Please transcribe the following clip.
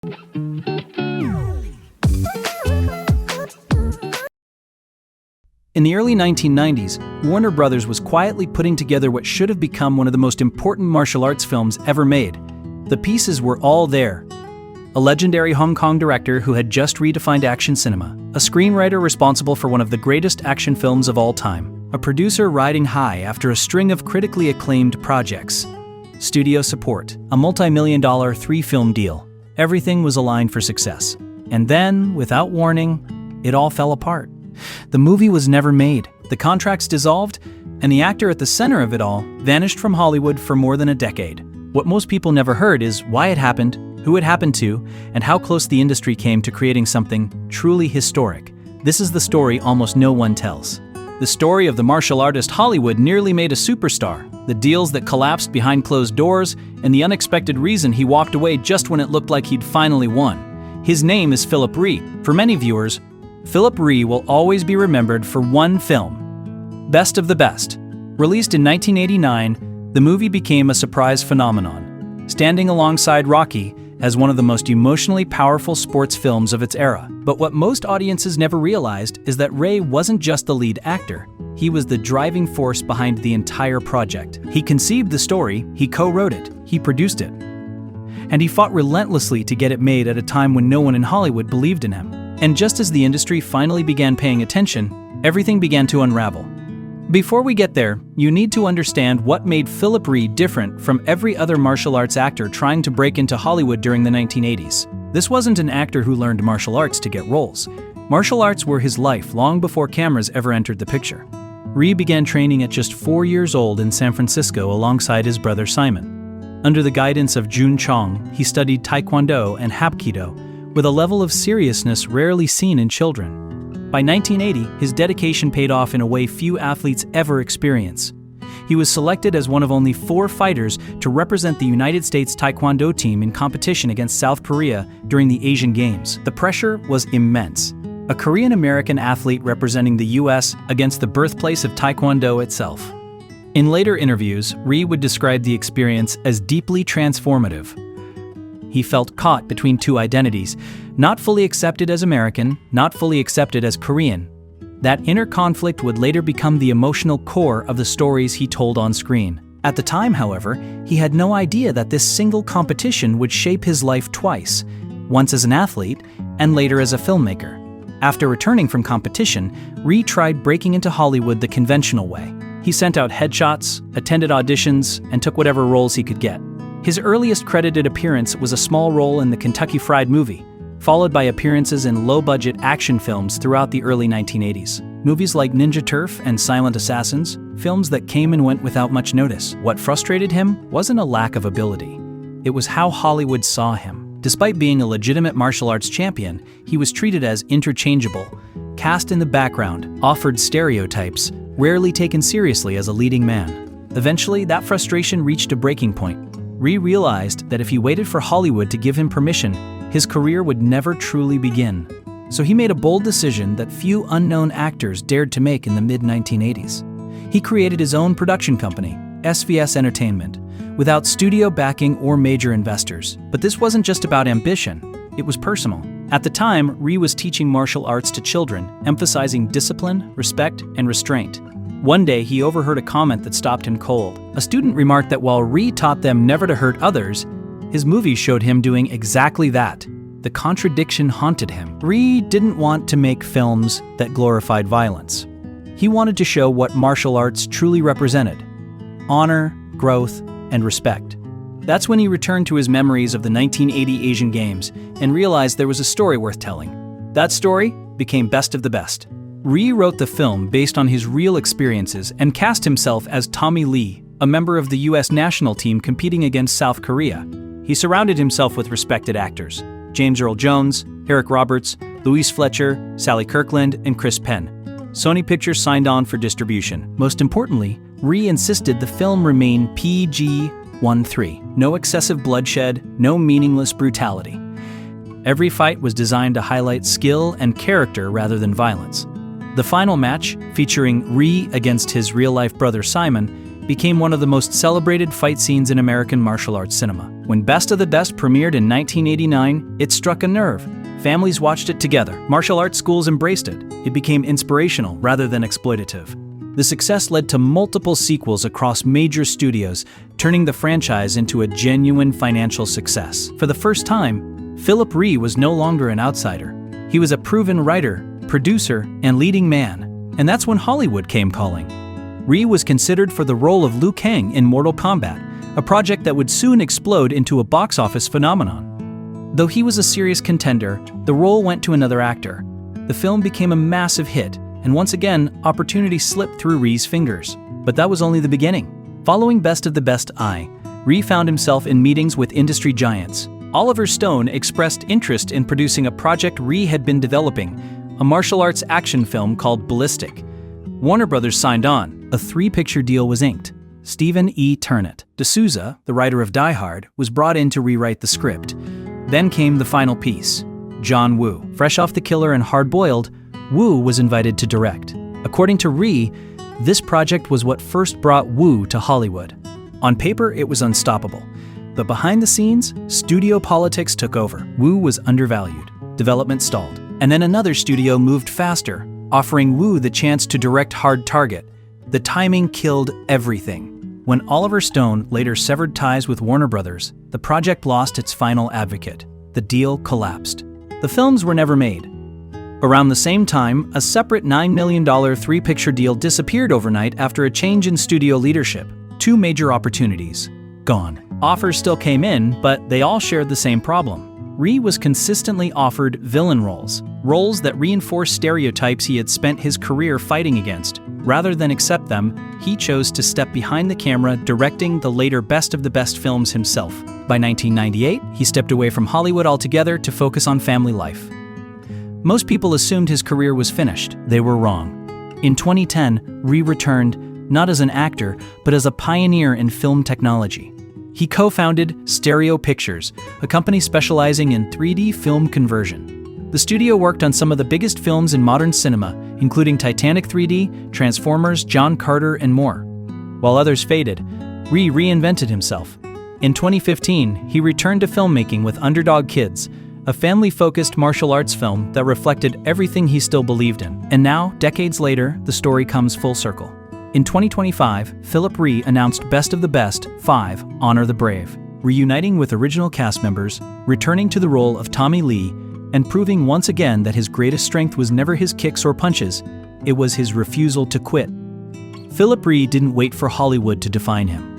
In the early 1990s, Warner Brothers was quietly putting together what should have become one of the most important martial arts films ever made. The pieces were all there. A legendary Hong Kong director who had just redefined action cinema, a screenwriter responsible for one of the greatest action films of all time, a producer riding high after a string of critically acclaimed projects, studio support, a multi-million-dollar 3-film deal. Everything was aligned for success. And then, without warning, it all fell apart. The movie was never made, the contracts dissolved, and the actor at the center of it all vanished from Hollywood for more than a decade. What most people never heard is why it happened, who it happened to, and how close the industry came to creating something truly historic. This is the story almost no one tells. The story of the martial artist Hollywood nearly made a superstar, the deals that collapsed behind closed doors, and the unexpected reason he walked away just when it looked like he'd finally won. His name is Philip Rhee. For many viewers, Philip Rhee will always be remembered for one film, Best of the Best. Released in 1989, the movie became a surprise phenomenon, standing alongside Rocky as one of the most emotionally powerful sports films of its era. But what most audiences never realized is that Rhee wasn't just the lead actor. He was the driving force behind the entire project. He conceived the story, he co-wrote it, he produced it. And he fought relentlessly to get it made at a time when no one in Hollywood believed in him. And just as the industry finally began paying attention, everything began to unravel. Before we get there, you need to understand what made Philip Rhee different from every other martial arts actor trying to break into Hollywood during the 1980s. This wasn't an actor who learned martial arts to get roles. Martial arts were his life long before cameras ever entered the picture. Rhee began training at just 4 years old in San Francisco alongside his brother Simon. Under the guidance of Jun Chong, he studied Taekwondo and Hapkido, with a level of seriousness rarely seen in children. By 1980, his dedication paid off in a way few athletes ever experience. He was selected as one of only 4 fighters to represent the United States Taekwondo team in competition against South Korea during the Asian Games. The pressure was immense. A Korean-American athlete representing the U.S. against the birthplace of Taekwondo itself. In later interviews, Rhee would describe the experience as deeply transformative. He felt caught between 2 identities, not fully accepted as American, not fully accepted as Korean. That inner conflict would later become the emotional core of the stories he told on screen. At the time, however, he had no idea that this single competition would shape his life twice, once as an athlete and later as a filmmaker. After returning from competition, Rhee tried breaking into Hollywood the conventional way. He sent out headshots, attended auditions, and took whatever roles he could get. His earliest credited appearance was a small role in the Kentucky Fried Movie, followed by appearances in low-budget action films throughout the early 1980s. Movies like Ninja Turf and Silent Assassins, films that came and went without much notice. What frustrated him wasn't a lack of ability. It was how Hollywood saw him. Despite being a legitimate martial arts champion, he was treated as interchangeable, cast in the background, offered stereotypes, rarely taken seriously as a leading man. Eventually, that frustration reached a breaking point. Rhee realized that if he waited for Hollywood to give him permission, his career would never truly begin. So he made a bold decision that few unknown actors dared to make in the mid-1980s. He created his own production company, SVS Entertainment, without studio backing or major investors. But this wasn't just about ambition, it was personal. At the time, Rhee was teaching martial arts to children, emphasizing discipline, respect, and restraint. One day, he overheard a comment that stopped him cold. A student remarked that while Rhee taught them never to hurt others, his movies showed him doing exactly that. The contradiction haunted him. Rhee didn't want to make films that glorified violence. He wanted to show what martial arts truly represented: honor, growth, and respect. That's when he returned to his memories of the 1980 Asian Games and realized there was a story worth telling. That story became Best of the Best. Rhee wrote the film based on his real experiences and cast himself as Tommy Lee, a member of the U.S. national team competing against South Korea. He surrounded himself with respected actors: James Earl Jones, Eric Roberts, Louise Fletcher, Sally Kirkland, and Chris Penn. Sony Pictures signed on for distribution. Most importantly, Rhee insisted the film remain PG-13. No excessive bloodshed, no meaningless brutality. Every fight was designed to highlight skill and character rather than violence. The final match, featuring Rhee against his real-life brother Simon, became one of the most celebrated fight scenes in American martial arts cinema. When Best of the Best premiered in 1989, it struck a nerve. Families watched it together. Martial arts schools embraced it. It became inspirational rather than exploitative. The success led to multiple sequels across major studios, turning the franchise into a genuine financial success. For the first time, Philip Rhee was no longer an outsider. He was a proven writer, producer, and leading man, and that's when Hollywood came calling. Rhee was considered for the role of Liu Kang in Mortal Kombat, a project that would soon explode into a box office phenomenon. Though he was a serious contender, the role went to another actor. The film became a massive hit, and once again, opportunity slipped through Rhee's fingers. But that was only the beginning. Following Best of the Best Rhee found himself in meetings with industry giants. Oliver Stone expressed interest in producing a project Rhee had been developing, a martial arts action film called Ballistic. Warner Brothers signed on. A 3-picture deal was inked. Stephen E. Turnett D'Souza, the writer of Die Hard, was brought in to rewrite the script. Then came the final piece, John Woo. Fresh off The Killer and Hard Boiled, Woo was invited to direct. According to Rhee, this project was what first brought Woo to Hollywood. On paper, it was unstoppable. But behind the scenes, studio politics took over. Woo was undervalued. Development stalled. And then another studio moved faster, offering Woo the chance to direct Hard Target. The timing killed everything. When Oliver Stone later severed ties with Warner Brothers, the project lost its final advocate. The deal collapsed. The films were never made. Around the same time, a separate $9 million 3-picture deal disappeared overnight after a change in studio leadership. 2 major opportunities. Gone. Offers still came in, but they all shared the same problem. Rhee was consistently offered villain roles that reinforced stereotypes he had spent his career fighting against. Rather than accept them, he chose to step behind the camera, directing the later Best of the Best films himself. By 1998, he stepped away from Hollywood altogether to focus on family life. Most people assumed his career was finished. They were wrong. In 2010, Rhee returned, not as an actor, but as a pioneer in film technology. He co-founded Stereo Pictures, a company specializing in 3D film conversion. The studio worked on some of the biggest films in modern cinema, including Titanic 3D, Transformers, John Carter, and more. While others faded, Rhee reinvented himself. In 2015, he returned to filmmaking with Underdog Kids, a family-focused martial arts film that reflected everything he still believed in. And now, decades later, the story comes full circle. In 2025, Philip Rhee announced Best of the Best 5, Honor the Brave, reuniting with original cast members, returning to the role of Tommy Lee, and proving once again that his greatest strength was never his kicks or punches, it was his refusal to quit. Philip Rhee didn't wait for Hollywood to define him.